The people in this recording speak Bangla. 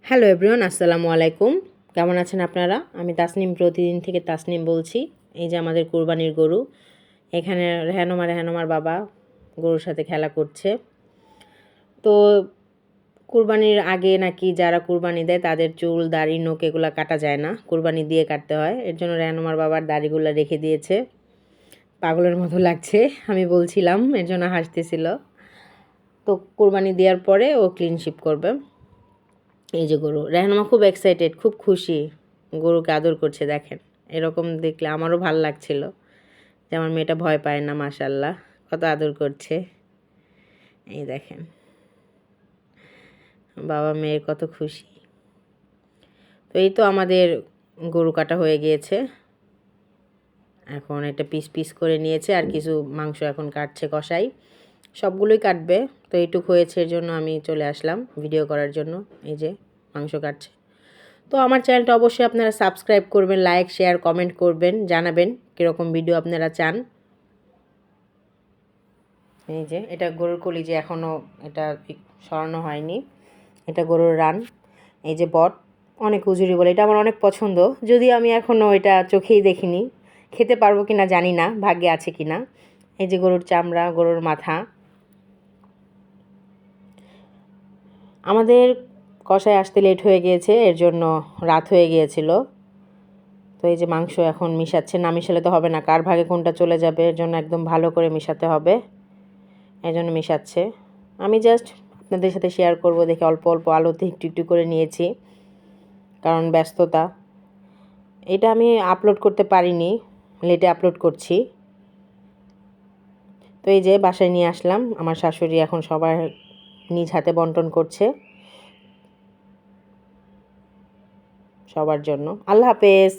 হ্যালো এভরিওয়ান, আসসালামু আলাইকুম। কেমন আছেন আপনারা? আমি তাসনিম, প্রতিদিন থেকে তাসনিম বলছি। এই যে আমাদের কুরবানির গরু, এখানে রেহানুমার বাবা গরুর সাথে খেলা করছে। তো কুরবানির আগে নাকি যারা কুরবানি দেয় তাদের চুল, দাড়ি, নখ এগুলো কাটা যায় না, কুরবানি দিয়ে কাটতে হয়। এর জন্য রেহানুমার বাবার দাড়িগুলো রেখে দিয়েছে। পাগলের মতো লাগছে, আমি বলছিলাম, এর জন্য হাসতেছিল। তো কুরবানি দেওয়ার পরে ও ক্লিনশিপ করবে। এই যে গরু, রেহানুমা খুব এক্সাইটেড, খুব খুশি, গরুকে আদর করছে। দেখেন, এরকম দেখলে আমারও ভাল লাগছিল যে আমার মেয়েটা ভয় পায় না, মাশাল্লাহ কত আদর করছে। এই দেখেন, বাবা মেয়ের কত খুশি। তো এই তো আমাদের গরু কাটা হয়ে গিয়েছে, এখন এটা পিস পিস করে নিয়েছে, আর কিছু মাংস এখন কাটছে কষাই, সবগুলোই কাটবে। তো এইটুক হয়েছে, এর জন্য আমি চলে আসলাম ভিডিও করার জন্য। এই যে মাংস কাটছে। তো আমার চ্যানেলটা অবশ্যই আপনারা সাবস্ক্রাইব করবেন, লাইক, শেয়ার, কমেন্ট করবেন, জানাবেন কীরকম ভিডিও আপনারা চান। এই যে এটা গরুর কলিজা, এখনও এটা সরানো হয়নি, এটা গরুর রান। এই যে বট, অনেক উজুরি বলে, এটা আমার অনেক পছন্দ, যদিও আমি এখনও এটা চোখেই দেখিনি, খেতে পারবো কি না জানি না, ভাগ্যে আছে কি না। এই যে গরুর চামড়া, গরুর মাথা। আমাদের কষায় আসতে লেট হয়ে গিয়েছে, এর জন্য রাত হয়ে গিয়েছিল। তো এই যে মাংস এখন মিশাচ্ছে, না মিশালে তো হবে না, কার ভাগে কোনটা চলে যাবে, এর জন্য একদম ভালো করে মিশাতে হবে, এই জন্য মিশাচ্ছে। আমি জাস্ট আপনাদের সাথে শেয়ার করব দেখে অল্প অল্প আলোতে একটু একটু করে নিয়েছি, কারণ ব্যস্ততা। এটা আমি আপলোড করতে পারিনি, লেটে আপলোড করছি। তো এই যে বাসায় নিয়ে আসলাম, আমার শাশুড়ি এখন সবার নিজ হাতে বন্টন করছে সবার জন্য। আল্লাহ হাফেজ।